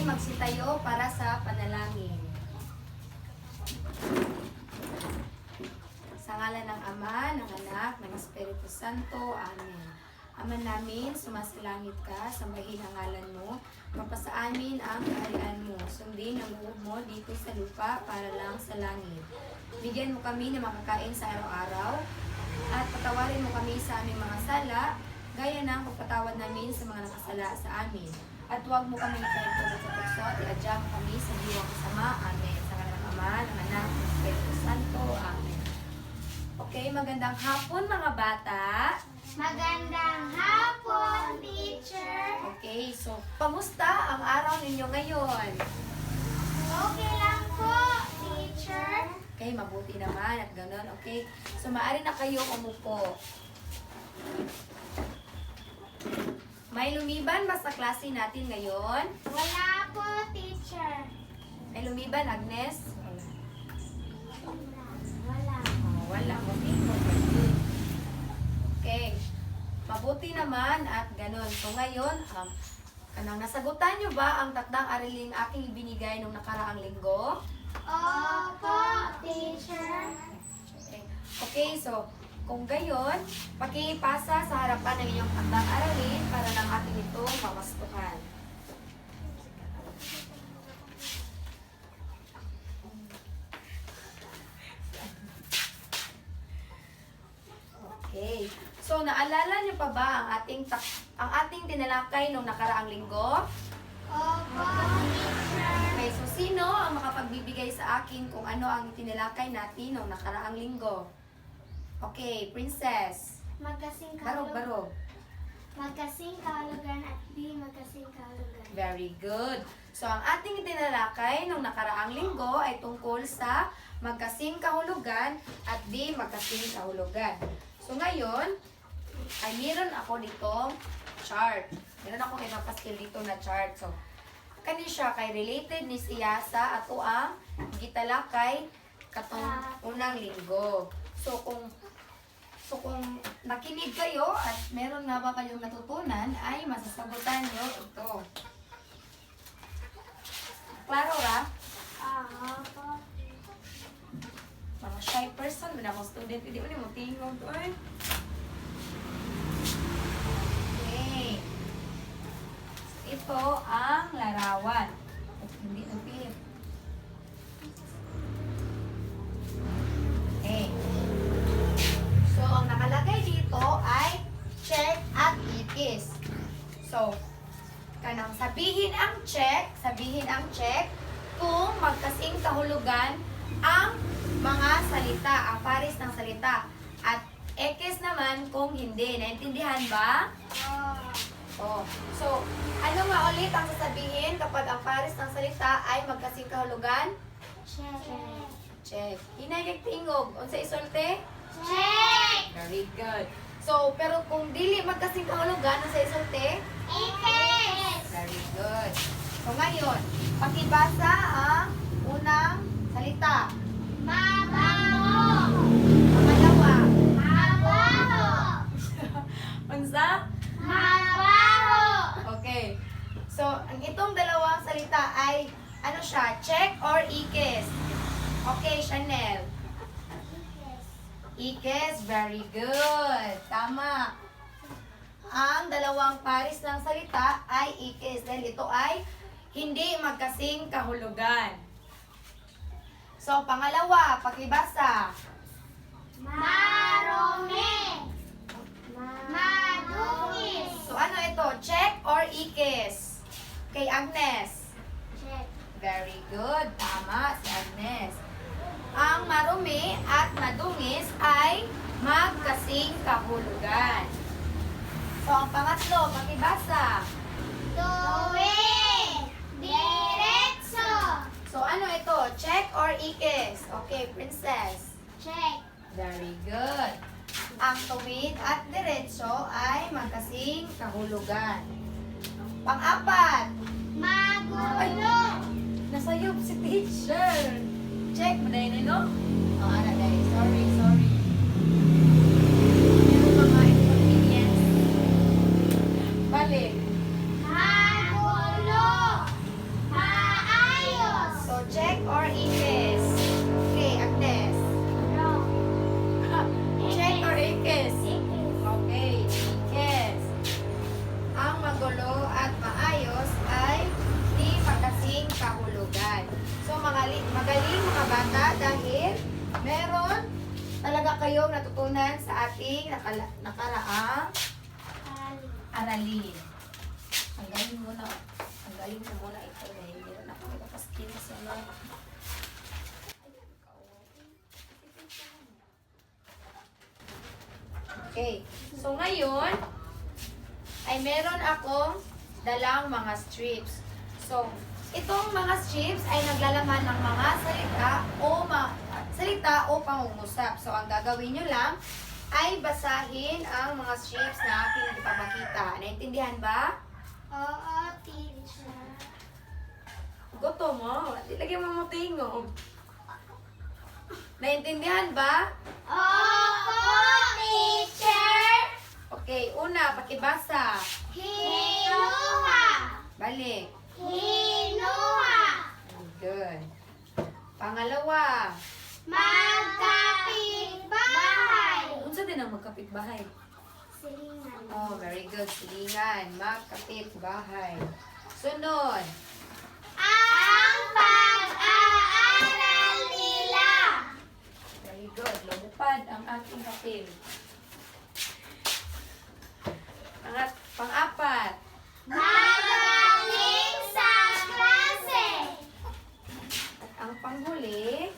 magsitayo para sa panalangin. Sa ngalan ng Ama, ng Anak, ng Espiritu Santo. Amen. Ama namin, sumasalangit ka, sambahin ang ngalan mo, mapasa amin ang kaharian mo, sundin ang loob mo dito sa lupa para lang sa langit. Bigyan mo kami ng makakain sa araw-araw, at patawarin mo kami sa aming mga sala, gaya ng pagpatawad namin sa mga nakasala sa amin. At huwag mo kami ipahintulot sa tukso at iadya mo kami sa diwang kasama. Amen. Sa ngalan ng Ama, ng Anak, ng Espiritu Santo. Amen. Okay, magandang hapon mga bata. Magandang hapon, teacher. Okay, so kamusta ang araw ninyo ngayon? Okay lang po, teacher. Okay, mabuti naman at ganun. Okay, so maaari na kayo umupo. May lumiban ba sa klase natin ngayon? Wala po, teacher. May lumiban, Agnes? Wala. Oh, wala. Okay. Mabuti naman at ganun. So ngayon, kanang nasagutan nyo ba ang takdang ariling aking ibinigay nung nakaraang linggo? Opo, teacher. Okay, so kung gayon, pakipasa sa harapan ng inyong takdang aralin para lang atin itong pamastukan. Okay. So, naalala niyo pa ba ang ating tinalakay nung nakaraang linggo? Opo, teacher. Okay, so sino ang makapagbibigay sa akin kung ano ang tinalakay natin nung nakaraang linggo? Okay, Princess. Magkasing Barog, barog. Magkasing kahulugan at di magkasing kahulugan. Very good. So, ang ating tinalakay nung nakaraang linggo ay tungkol sa magkasing kahulugan at di magkasing kahulugan. So, ngayon, ay meron ako ditong chart. Meron akong ipapastil dito na chart. So, kani siya kay related ni siya sa ato ang gitalakay katong unang linggo. So, kung nakinig kayo at meron nga ba kayong natutunan, ay masasagutan nyo ito. Klaro ra? Opo. Mga shy person, wala akong student, hindi mo mo tingog to eh. Okay. So, ito ang larawan. Hindi napilip. Okay. So, ang nakalagay dito ay check at ikis. So, kanang sabihin ang check kung magkasing kahulugan ang mga salita, ang pares ng salita. At X naman kung hindi. Naintindihan ba? Oh. So, ano nga ulit ang sasabihin kapag ang pares ng salita ay magkasing kahulugan? Check. Check. Hinay tingog. Unsa isulti? Check. Very good. So, pero kung dili magkasing kahulugan, unsa isulti? Ikis. Very good. So, ngayon, pakibasa ang unang salita. Mabango. Pangalawa. Mabaho. Unsa? Mabaho. Okay. So, ang itong dalawang salita ay, ano siya, check or ikis? Okay, Chanel. Ikis, very good. Tama. Ang dalawang pares ng salita ay ikis dahil ito ay hindi magkasing kahulugan. So, pangalawa, pakibasa. Marumi. Madungis. So, ano ito? Check or ikis? Kay Agnes. Check. Very good. Tama si Agnes. Ang marumi at madungis ay magkasing kahulugan. So, ang pangatlo, pakibasa. Tuwid. Diretso. So, ano ito? Check or ikis? Okay, Princess. Check. Very good. Ang tuwid at diretso ay magkasing kahulugan. Pang-apat. Magulo. Nasayop si teacher. Check mo na yun, no? Oh, ano guys. Sorry. Meron mga inconvenience. Balik. Magulo. bata dahil meron talaga kayong natutunan sa ating nakaraang aralin. Tanggalin mo muna ito dahil meron ako ipapaskin sa mga. Okay. So ngayon ay meron akong dalang mga strips. So, itong mga strips ay naglalaman ng mga salita o pangungusap. So, ang gagawin nyo lang ay basahin ang mga strips na aking ipapakita. Naintindihan ba? Oo, teacher. Goto mo. Lagyan mo mo tingog. Naintindihan ba? Opo, teacher. Okay, una, pakibasa. Hinuha. Balik. Hinuha. Good. Pangalawa. Magkapitbahay. Unsa din ang magkapitbahay? Silingan. Oh, very good. Silingan. Magkapitbahay. Sunod. Ang pag-aaral nila. Very good. Lumupad ang aking papel. Pang-apat. Magaling sa klase. At ang panghuli.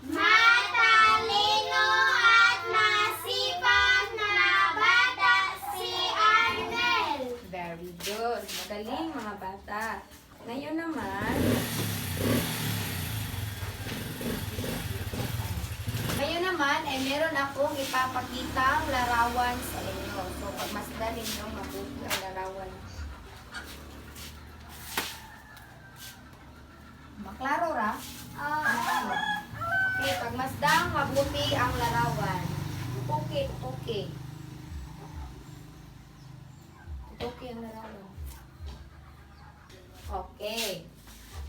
Matalino at masipag na bata si Arnel. Very good. Magaling mga bata. Ngayon naman ay meron akong ipapakitang larawan sa inyo. So, pagmasdan ninyo, mabuti ang larawan. Maklaro ra? Oo. Okay, pagmasdang mabuti ang larawan. Okay. Okay ang larawan. Okay.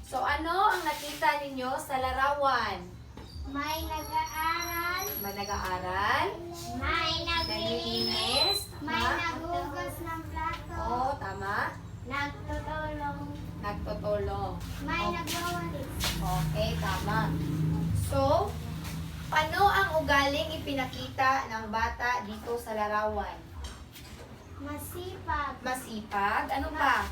So, ano ang nakita ninyo sa larawan? May nag-aaral. May nag-aaral? May Naglilinis? May nagugas ng plato. Oo, tama. Nagtutulong. Nagtutulong. May nagwawalis. Okay, tama. So, paano ang ugaling ipinakita ng bata dito sa larawan? Masipag. Masipag? Ano pa?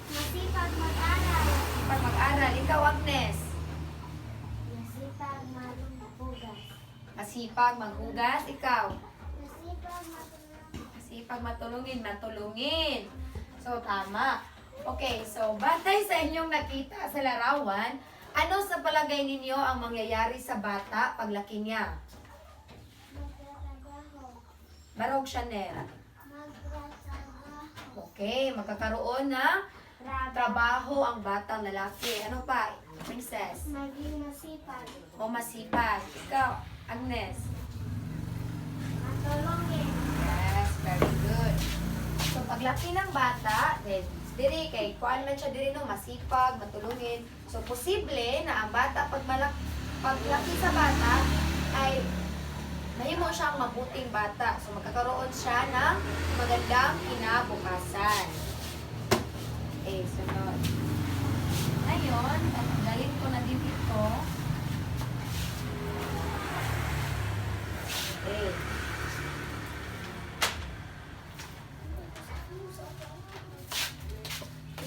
Masipag mag-aral. Masipag mag-aral. Ikaw, Agnes. Masipag maghugas. Masipag maghugas. Ikaw. Masipag matulog. Masipag matulungin. So, tama. Okay, so, batay sa inyong nakita sa larawan, ano sa palagay ninyo ang mangyayari sa bata paglaki niya? Magtrabaho. Barog Chanel. Magtrabaho. Okay, magkakaroon ng trabaho ang batang lalaki. Ano pa? Princess. Maging masipag. O masipag. Ikaw, Agnes. Matulungin. Yes, very good. So, paglaki ng bata, diri kay kuan man siya diri no masipag, matulungin. So, posible na ang bata paglaki sa bata ay mahimo siyang mabuting bata. So, magkakaroon siya ng magandang kinabukasan. Okay, sunod. Ngayon, tanggalin ko na din ito. Okay.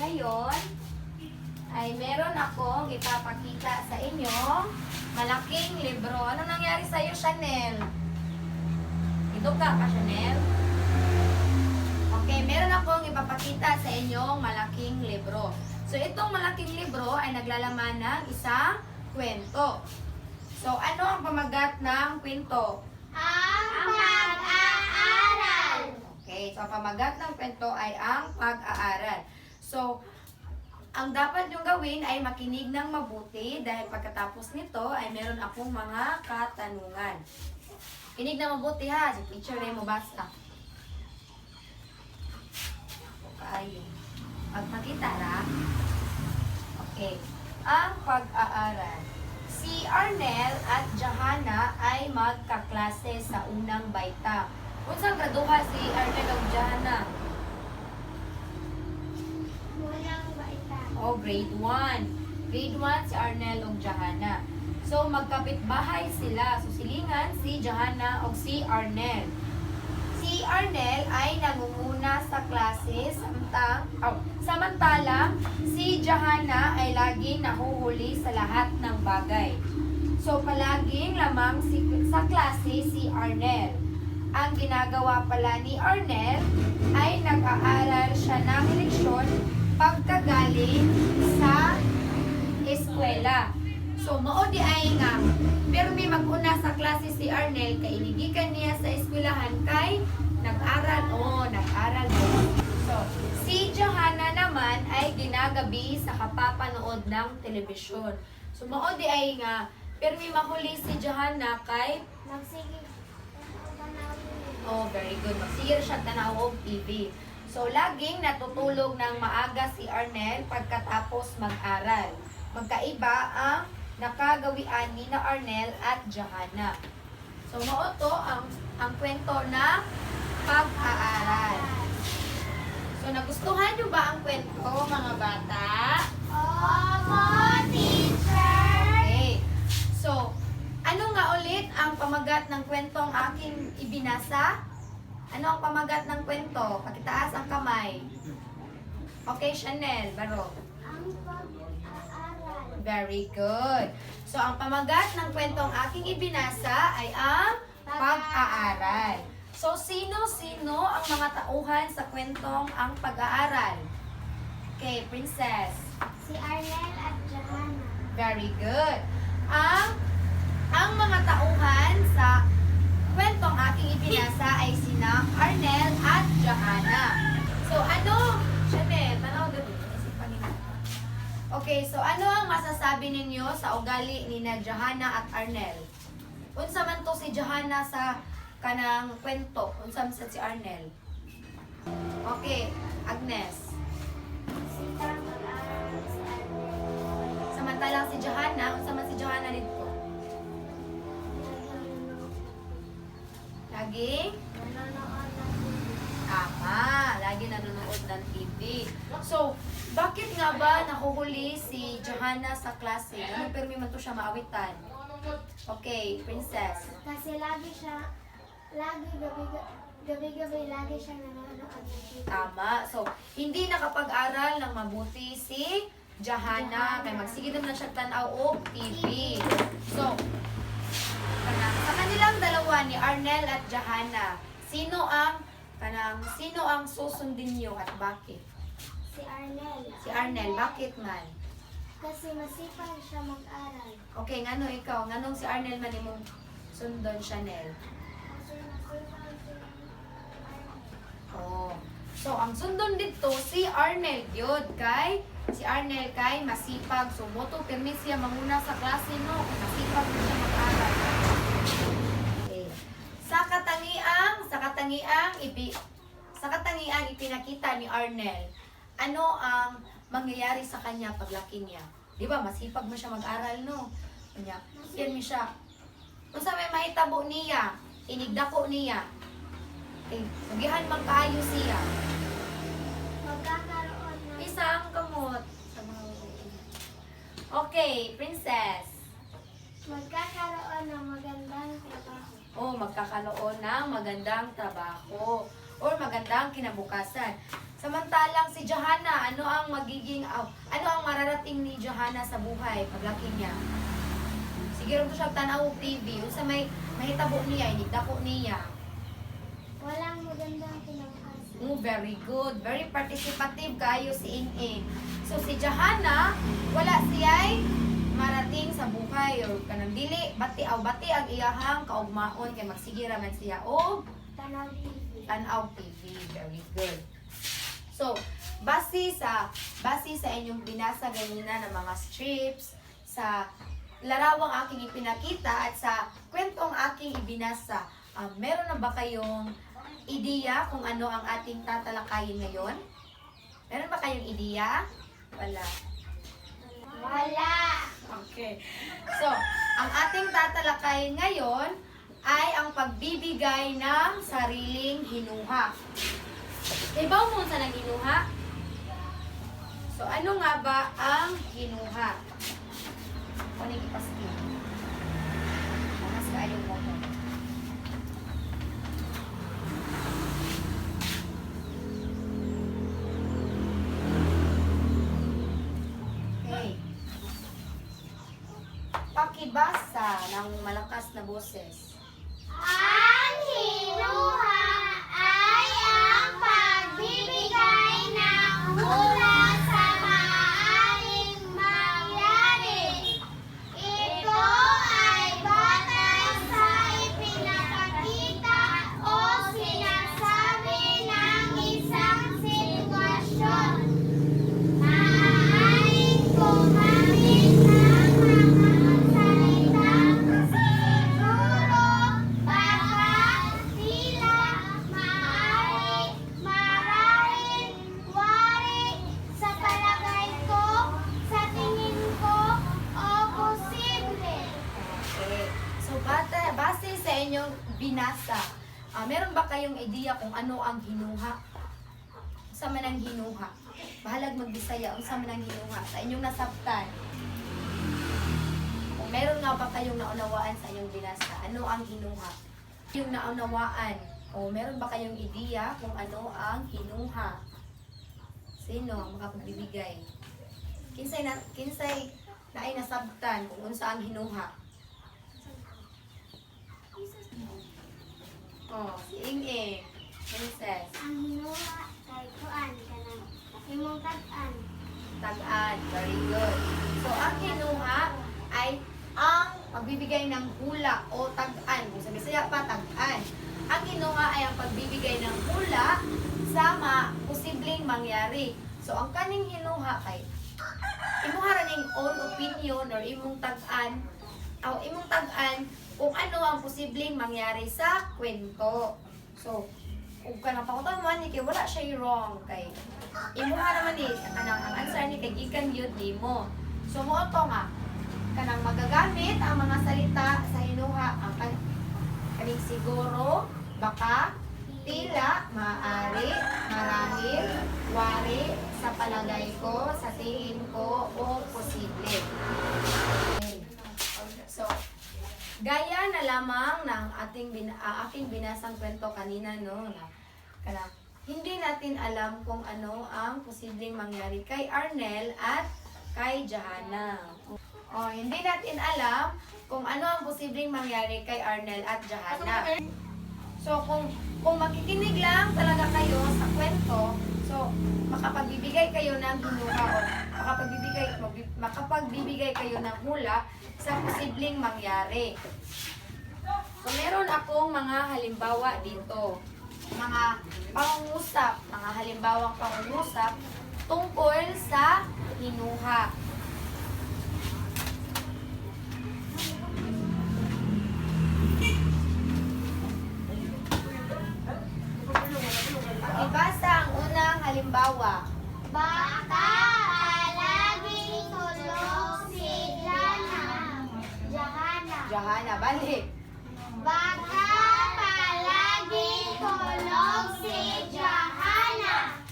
Ngayon, ay meron akong ipapakita sa inyo malaking libro. Ano nangyari sa iyo, Chanel? Iduka ka, Chanel? Okay, meron akong ipapakita sa inyong malaking libro. So, itong malaking libro ay naglalaman ng isang kwento. So, ano ang pamagat ng kwento? Ang pag-aaral. Okay, so ang pamagat ng kwento ay ang pag-aaral. So, ang dapat niyong gawin ay makinig ng mabuti dahil pagkatapos nito ay meron akong mga katanungan. Kinig na mabuti ha, si teacher na mo basta. Okay. Magpakita na. Okay. Ang pag-aaral. Si Arnel at Jahana ay magkaklase sa unang baita. Kung saan graduha si Arnel at Jahana? Unang baita. Oh, grade 1. Grade 1 si Arnel ug Jahana. So, magkapitbahay sila. So, silingan si Johanna o si Arnel. Si Arnel ay nangunguna sa klase samantalang si Johanna ay laging nahuhuli sa lahat ng bagay. So, palaging lamang sa klase si Arnel. Ang ginagawa pala ni Arnel ay nag-aaral siya ng leksyon pagkagaling sa eskwela. So, mao di ay nga, pero may mag-una sa klase si Arnel, kay inigikan niya sa eskwelahan kay nag-aral. So, si Johanna naman ay ginagabi sa kapapanood ng telebisyon. So, mao di ay nga, pero may mahuli si Johanna kay Magsige. oh, very good. Magsigir siya tanaw og TV. So, laging natutulog ng maaga si Arnel pagkatapos mag-aral. Magkaiba ang nakagawian ni na Arnel at Johanna. So, mao to ang kwento na pag-aaral. So, nagustuhan nyo ba ang kwento, mga bata? Opo, teacher. Okay. So, ano nga ulit ang pamagat ng kwentong aking ibinasa? Ano ang pamagat ng kwento? Pakitaas ang kamay. Okay, Chanel, Baro. Ang pag-aaral. Very good. So, ang pamagat ng kwentong aking ibinasa ay ang pag-aaral. So, sino-sino ang mga tauhan sa kwentong ang pag-aaral? Okay, Princess. Si Arnel at Johanna. Very good. Ang mga tauhan sa kwentong aking ibinasa ay sina Arnel at Johanna. So, Chanel, tanaw dito. Okay, so ano ang masasabi ninyo sa ugali ni na Johanna at Arnel? Unsa man to si Johanna sa kanang kwento? Unsa man si Arnel? Okay, Agnes. Sita mag-aaral si Arnel. Samantalang si Johanna, unsa man si Johanna dito? Lagi? Nanonood ng TV. Tama, lagi nanonood ng TV. So, bakit nga ba nahuhuli si Johanna sa klase? Ano permi man to siya maawitan? Okay, Princess. Kasi gabi-gabi lagi siya nanonood ng TV. Tama. So, hindi nakapag-aral ng mabuti si Johanna. Kaya magsigid na siya tanaw og TV. So, sa kanilang dalawa ni Arnel at Johanna, sino ang susundin niyo at bakit? Si Arnel. Si Arnel, bakit man? Kasi masipag siya mag-aral. Okay, ngano ikaw? Nganong si Arnel man imong sundon, Chanel? Kasi masipag si Arnel. Oh. So, ang sundon dito, si Arnel yun, si Arnel kay masipag. So, moto permit siya manguna sa klase, no? Masipag na siya mag-aral. Okay. Sa katangiang ipinakita ni Arnel, ano ang mangyayari sa kanya paglaki niya? Di ba, masipag mo siya mag-aral, no? Kanya, yan mo siya. Kung sa may mahitabo niya, inigdako niya, magihan mang kaayo siya. Magkakaroon ng Isang kamot. Sa mga okay, Princess. magkakaroon ng magandang trabaho. Oh, magkakaroon ng magandang trabaho or magandang kinabukasan. Samantalang si Johanna, ano ang mararating ni Johanna sa buhay paglaki niya? Siguro to siya tanaw og TV, sa may mahitabo niya, inigdako niya. Walang magandang kinabukasan. Oh, very good. Very participative kayo si Ing. So si Johanna, wala siya'y marating sa buhay or kanang dili bati ang iyahang kaugmaon kay magsigira man siya og Tanaw TV. tanaw TV. Very good. So, base sa inyong binasa ganina ng mga strips, sa larawang aking ipinakita at sa kwentong aking ibinasa, meron na ba kayong ideya kung ano ang ating tatalakayin ngayon? Meron ba kayong ideya? Wala. Wala. Okay. So, ang ating tatalakayin ngayon ay ang pagbibigay ng sariling hinuha. Ibaw mo sa nang hinuha? So, ano nga ba ang hinuha? Kunin ipaski. yung motor. Okay. Pakibasa ng malakas na boses. Ang hinuha ay ang pagbibigay ng hula sa maaaring mangyari. Ito ay batay sa ipinapakita o sinasabi ng isang sitwasyon. Maaaring gumamit ng mga salitang siguro, baka, tila, maaari, marahil, wari, sa palagay ko, sa tingin ko, o posible. Okay. So, base sa inyong binasa, meron ba kayong idea kung ano ang hinuha? Sa man ang hinuha? Bahalag magbisaya, unsa man ang hinuha sa inyong nasabtan? Kung meron nga ba kayong naunawaan sa inyong binasa, ano ang hinuha? Yung naunawaan, o meron ba kayong idea kung ano ang hinuha? Sino ang makapagbibigay? Kinsay na ay nasabtan kung unsa ang hinuha? Oh, si Ing-Ing. Princess. Ang hinuha kay kuan kanang imong tag-an. Tag-an. Very good. So, ang hinuha ay ang pagbibigay ng hula o tag-an. Kung sa Bisaya pa, tag-an. Ang hinuha ay ang pagbibigay ng hula sa posibleng mangyari. So, ang kaning hinuha kay imuha ra ning own opinion or imong tag-an kung ano ang posibleng mangyari sa kwento. So, kung kanang pangutan mo ni kay wala siya wrong kay imuha naman ni ang answer ni kay gikan gyud nimo. So mo to nga kanang magagamit ang mga salita sa hinuha ang kaning siguro, baka, tila, maaari, marahil, wari, sa palagay ko, sa tingin ko, o posible. Okay. So, gaya na lamang ng aking binasang kwento kanina, no, na hindi natin alam kung ano ang posibleng mangyari kay Arnel at kay Jahana. O, hindi natin alam kung ano ang posibleng mangyari kay Arnel at Jahana. So, kung makikinig lang talaga kayo sa kwento, so, makapagbibigay kayo ng hinuha o makapagbibigay kayo ng hula sa posibleng mangyari. So, meron akong mga halimbawa dito. Mga pangungusap, mga halimbawang pangungusap tungkol sa hinuha. Ibasa ang unang halimbawa. Baka palaging tulog si Jahana. Jahana, balik. Baka palaging tulog si Jahana.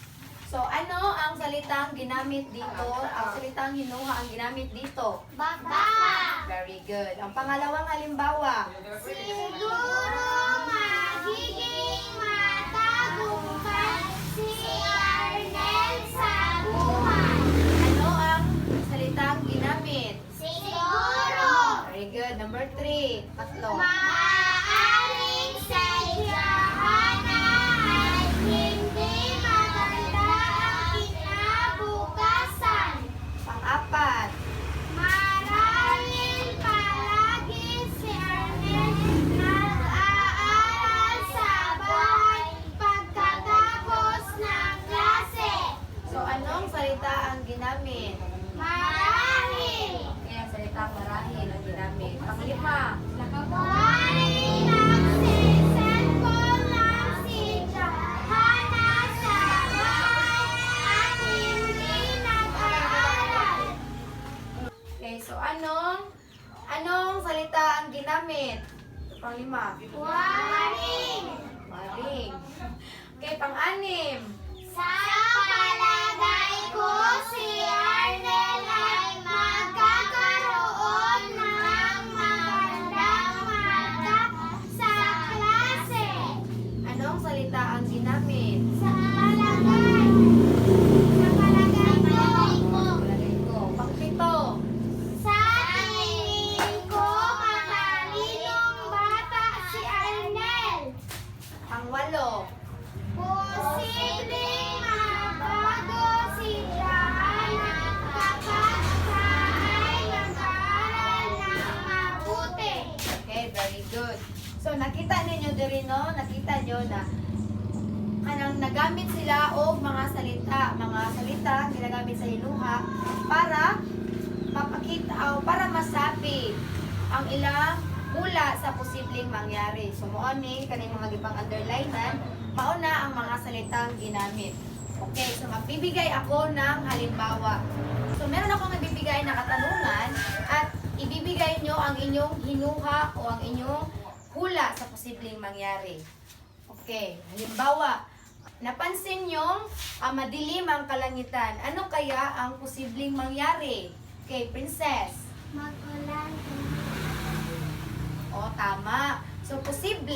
So, ano ang salitang ginamit dito? Ang salitang hinuha ang ginamit dito? Baka. Very good. Ang pangalawang halimbawa. Siguro magiging matagumpay si Arnel sa buhay. Ano ang salitang ginamit? Siguro. Very good. Number 3. Tatlo. Maaaring si Jahana ay hindi maganda ang kinabukasan. Pang-apat. Marahil palagi si Arnel nag-aaral sa bahay pagkatapos ng klase. So, anong salita ang ginamit? Marahil. Kaya salitang marahil ang ginamit. Pang-lima. Maaaring nagsiselfon lang si Jahana sa bahay at hindi nag-aaral. Okay, so anong salita ang ginamit? Pang-lima. Waring. Maring. Okay, pang-anim. Sa palagay ko, si Arnel ay magkakaroon ng magandang diri no, nakita nyo na kanang nagamit sila og mga salita ginagamit sa hinuha para mapakita o para masabi ang ilang hula sa posibleng mangyari. So mao ni kaning mga gipang underlinean, mao na ang mga salitang ginamit. Okay, so magbibigay ako ng halimbawa. So meron ako magbibigay na katanungan at ibibigay nyo ang inyong hinuha o ang inyong hula sa posibleng mangyari. Okay, halimbawa, napansin nyo madilim ang kalangitan. Ano kaya ang posibleng mangyari? Okay, Princess. Magulan. O, tama. So, posible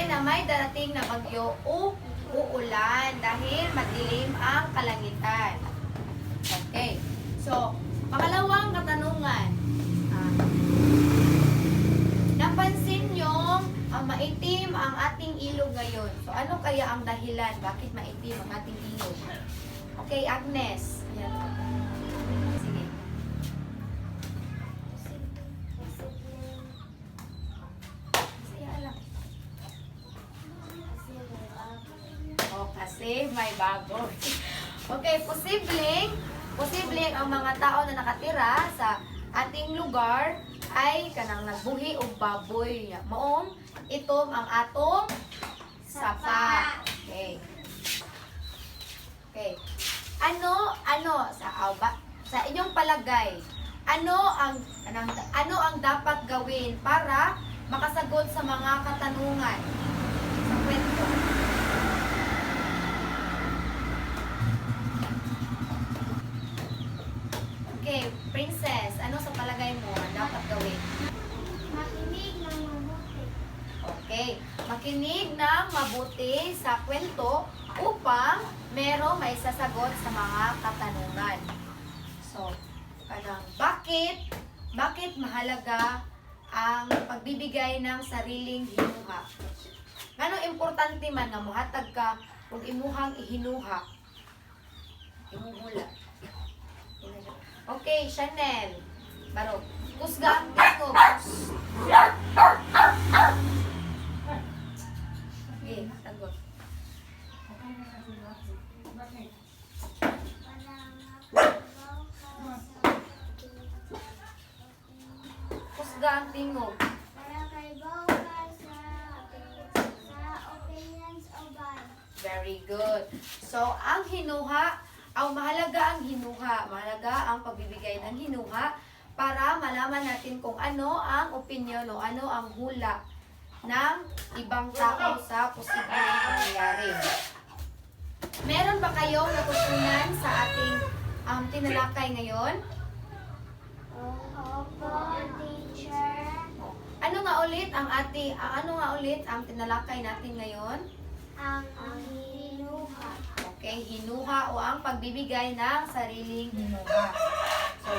na may darating na bagyo o uulan dahil madilim ang kalangitan. Okay. So, pangalawang katanungan. Napansin nyo maitim ang ating ilog ngayon. So, ano kaya ang dahilan? Bakit maitim ang ating ilog? Okay, Agnes. Ayan. Sige. Sige, alam. Kasi may bago. Okay, posibleng ang mga tao na nakatira sa ating lugar ay kanang nagbuhi og baboy. Maong itom ang atong sapa. Okay. Okay. Ano sa inyong palagay, ano ang dapat gawin para makasagot sa mga katanungan sa kwento? Okay, Princess, ano sa palagay mo ang dapat gawin? Makinig ng mabuti. Okay, makinig ng mabuti sa kwento upang may sasagot sa mga katanungan. So, bakit mahalaga ang pagbibigay ng sariling hinuha? Ngano importante man nga mohatag ka kung imuhang ihinuha? Imuhula. Okay, Chanel. Barok. Kusga ang tingog. Okay, tagot. Kusga ang tingog. Para kay Bawal sa opinions o ban. Very good. So, ang hinuha, mahalaga ang hinuha. Mahalaga ang pagbibigay ng hinuha para malaman natin kung ano ang opinion o ano ang hula ng ibang tao sa posibleng mangyayari. Meron ba kayong natutunan sa ating tinalakay ngayon? Opo, teacher. Ano nga ulit ang tinalakay natin ngayon? Ang hinuha. Okay, hinuha o ang pagbibigay ng sariling hinuha. So,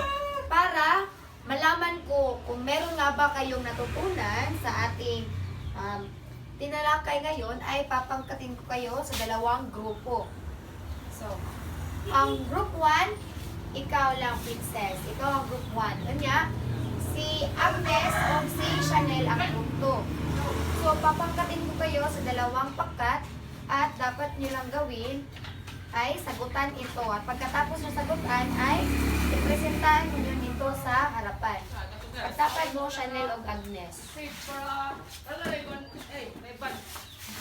para malaman ko kung meron nga ba kayong natutunan sa ating tinalakay ngayon, ay papangkatin ko kayo sa dalawang grupo. So, ang group 1, ikaw lang, Princess. Ikaw ang group 1. Kanya, si Agnes o si Chanel ang group 2. So, papangkatin ko kayo sa dalawang pakat at dapat nyo lang gawin ay sagutan ito. At pagkatapos ng sagutan ay ipresentahan nyo nito sa harapan. Pagtapad mo, Chanel o Agnes.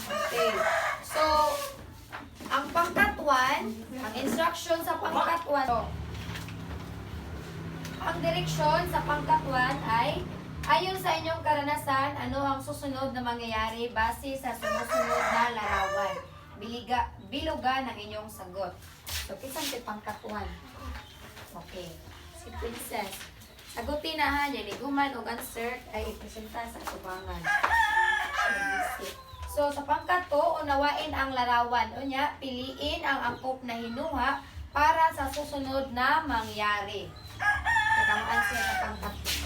Okay. So, ang pangkat 1, ang instruction sa pangkat 1, ang direksyon sa pangkat 1 ay ayon sa inyong karanasan, ano ang susunod na mangyayari base sa sumusunod na larawan. Bilugan ng inyong sagot. So, kisang si pangkat 1. Okay. Si Princess. Sagutin na ha, niliguman o answer ay ipresenta sa tubangan. So, sa pangkat 2, unawain ang larawan. Unya, piliin ang angkop na hinuha para sa susunod na mangyari. Ito ang answer sa pangkat 2.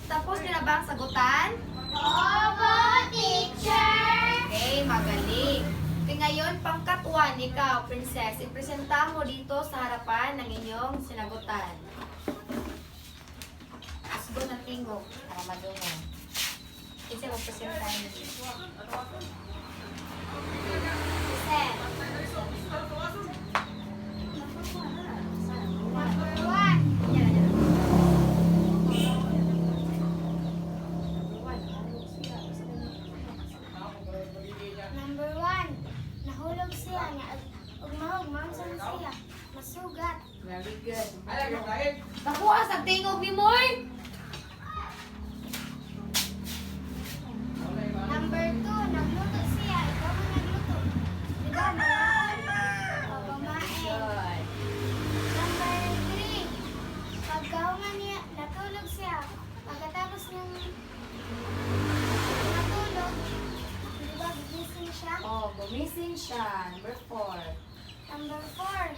tapos nyo na ba ang sagutan? Opo, teacher! Okay, magaling. Okay, ngayon, pangkat 1, ikaw, princess. Ipresenta mo dito sa harapan ng inyong sinagutan. Asgo na tingog. Para madungo. Kasi magpresentahin mo dito. Present. Number 1. Yan, yan. Number 1. Nahulog siya nga ug mahugman sa siya. Masugat. Very good. Nakuha sa tingog ni Moy. Number 2. Nagluto siya. Ikaw man nagluto. Di ba? Malaon. O kumain. Good. Number 3. Pagkahungan niya, natulog siya. Pagkatapos niyang natulog, di ba, gigising siya? Oh, gumising siya. Number 4. Number 4.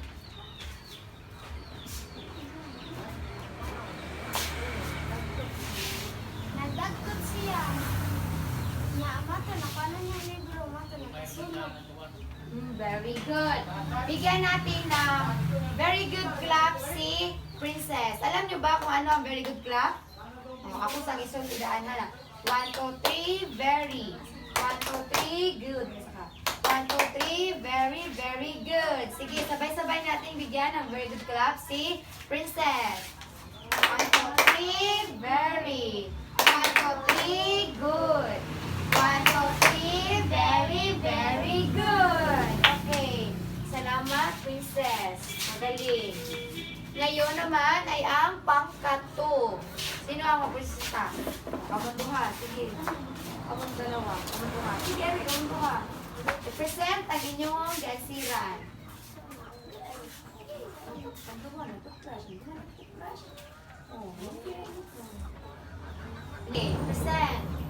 Nagdagkot siya. Nya, mato na paano niya libro, mato na kasunod. Very good. Bigyan natin ng very good clap si Princess. Alam niyo ba kung ano ang very good clap? Oh, ako sa isang idaan na. 1, 2, 3, very. 1, 2, 3, good. 1, 2, 3, very, very good. Sige, sabay-sabay natin bigyan ng very good clap si Princess. 1, 2, 3, very. 1, 2, 3, good. 1, 2, 3, very, very good. Okay. Salamat, Princess. Magaling. Ngayon naman ay ang pangkat 2. Sino ang magpresenta? Kamon duha. Sige. Kamon dalawa. Kamon duha. Sige, Eric. Kamon duha. I-present ang inyong gasiran. Ang duha na. Toothbrush. Ang duha na. Toothbrush. Oh, okay. Okay, present.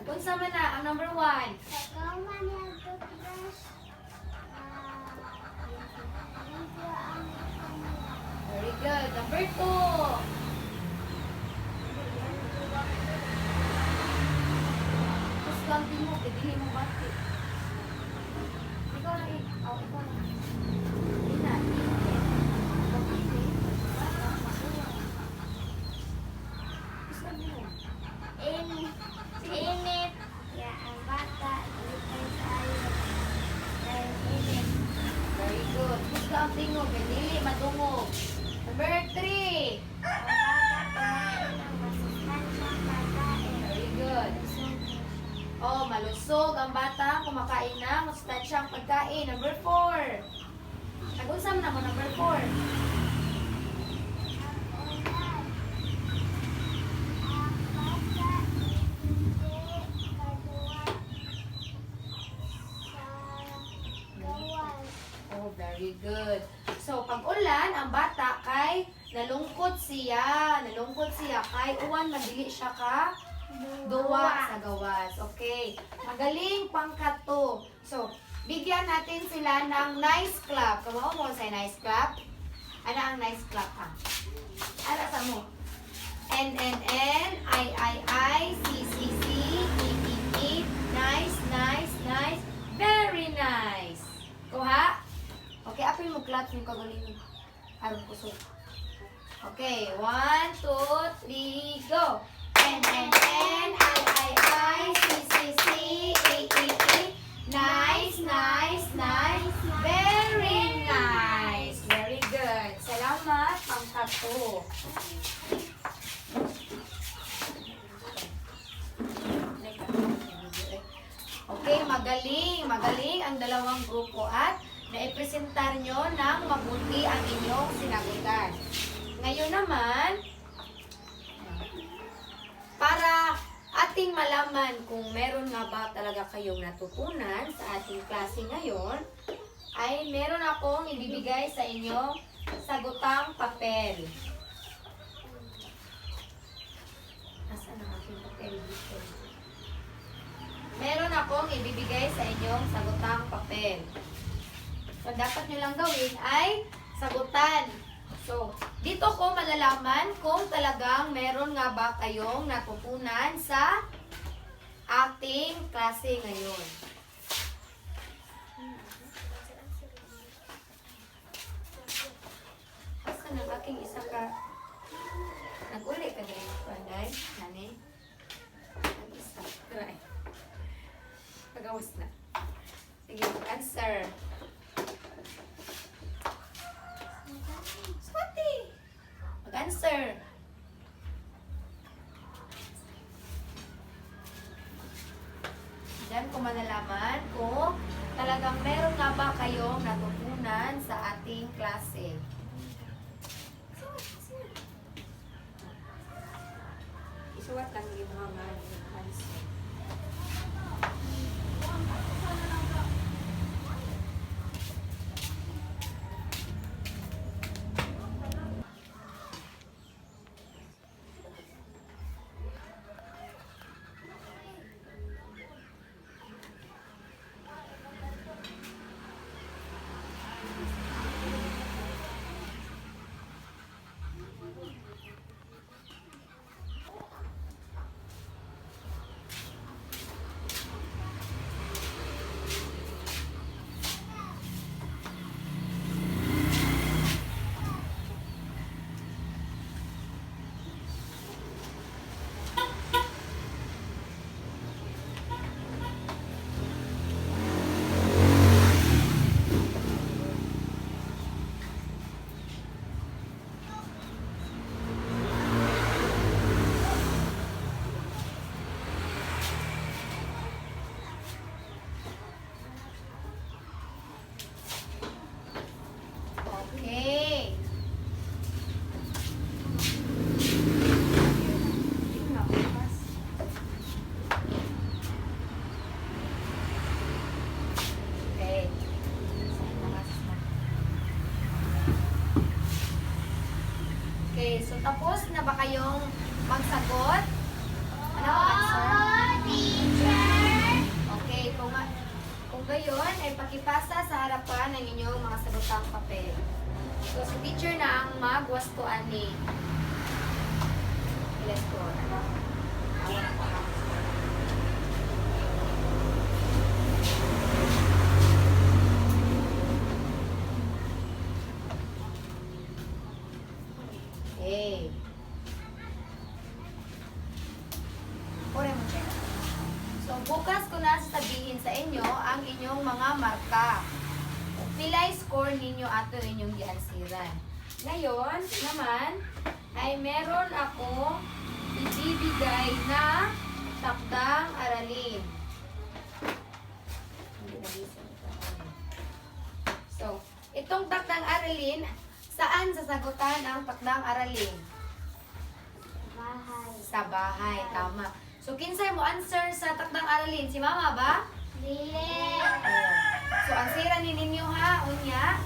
Kunsa man na ang number 1. Pagkahungan niya, toothbrush. Limpyo ang Very good. Number 2. Tapos lang din mo, pwede mo bati. Ikaw na eh. Oh, ikaw na. Hindi na. Init. Ya, ang bata. Lipay tayo. Dahil init. Very good. Tapos lang din mo, pwede madungog. Number 3. Ang bata kumain ng masustansyang pagkain. Very good. Oh, malusog ang bata kumakain ng masustansyang pagkain. Number 4. Nag-unsa mo na mo, number 4. Ang ulan. Ang bata hindi kaduwag sa gawan. Oh, very good. So, pag ulan, ang bata kay nalungkot siya. Nalungkot siya kay uwan, madili siya ka duwa sa gawas. Okay. Magaling pangkat 2. So, bigyan natin sila ng nice clap. Kamao mo sa nice clap? Ano ang nice clap ha? Ano sa mo? N, I, C, E, nice, nice, nice. Very nice. Kuha? Okay, apil mo clap yung kagaling. Aron puso. Okay, 1, 2, 3, go. N, I, C, E, nice, nice, nice. Very nice. Very good. Salamat, pangkat 2. Okay, magaling ang dalawang grupo at naipresentar nyo ng mabuti ang inyong sinagutan. Ngayon naman, para ating malaman kung meron nga ba talaga kayong natutunan sa ating klase ngayon, ay meron akong ibibigay sa inyo sagutang papel. Nasaan ang aking papel dito? Meron akong ibibigay sa inyong sagutang papel. So, dapat nyo lang gawin ay sagutan So, dito ko malalaman kung talagang meron nga ba kayong natutunan sa ating klase ngayon. Asa na aking isa ka? Nag-uli ka din, Panday? Nani? Nag-isa. Try. Pagawas na. Sige, answer. Swati! Mag-answer. Diyan ko malalaman kung talagang meron nga ba kayong natutunan sa ating klase. Isuwat lang yung mga answer. Okay. Okay. Okay, so tapos na ba kayong magsagot? Ano ang answer? Teacher! Okay, kung gayon ay pakipasa sa harapan ng inyong mga sagotang papel. So, si teacher na ang magwastuan ni. Let's go. Okay. Pure mo check. So, bukas ko na sasabihin sa inyo ang inyong mga marka. Pilay score ninyo ato inyong giansiran. Ngayon naman ay meron ako ibibigay na takdang aralin. So, itong takdang aralin, saan sasagutan ang takdang aralin? Bahay. Sa bahay, tama. So, kinsay mo answer sa takdang aralin? Si mama ba? Dili. So, ang sira ni ninyo ha, unya,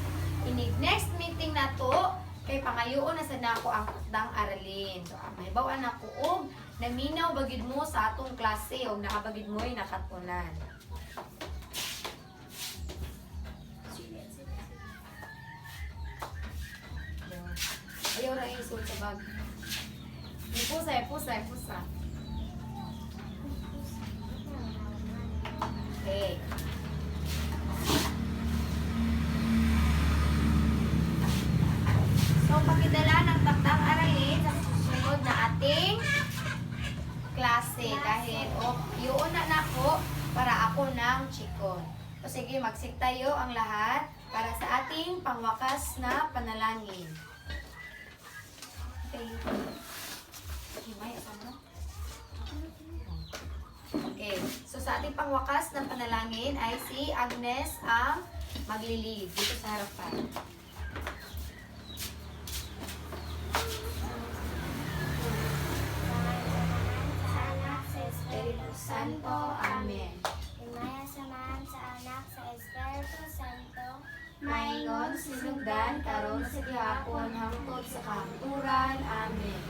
inig next meeting na to, kay pangayoon na sa nako ang takdang aralin. So, may bawaan ako og naminaw bagid mo sa atong klase o nakabagid mo ay nakatunan. Ayaw na isul sa bag. Pusa. Okay. So, pakidala ng takdang aralin sa susunod na ating klase. Dahil, yun na nako para ako ng chikon. So, sige, magsik tayo ang lahat para sa ating pangwakas na panalangin. Okay. Himay, ano? Okay. So, sa ating pangwakas na panalangin ay si Agnes ang maglilid dito sa harapan. Sa anak sa Espiritu Santo. Amen. Himaya samahan sa anak sa Espiritu Santo. Maingon sinugdan karon sa gihapon hangtod sa kahapturan. Amen.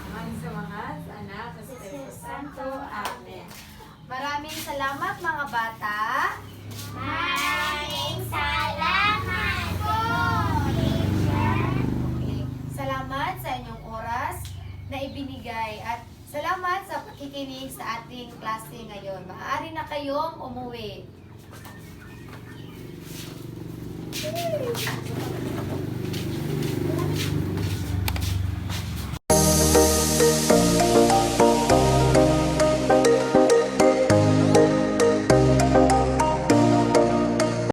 Aman sa mga sa anak sa Espiritu Santo. Amen. Maraming salamat mga bata. Maraming salamat po, teacher. nakikinig sa ating klase ngayon. Maaari na kayong umuwi.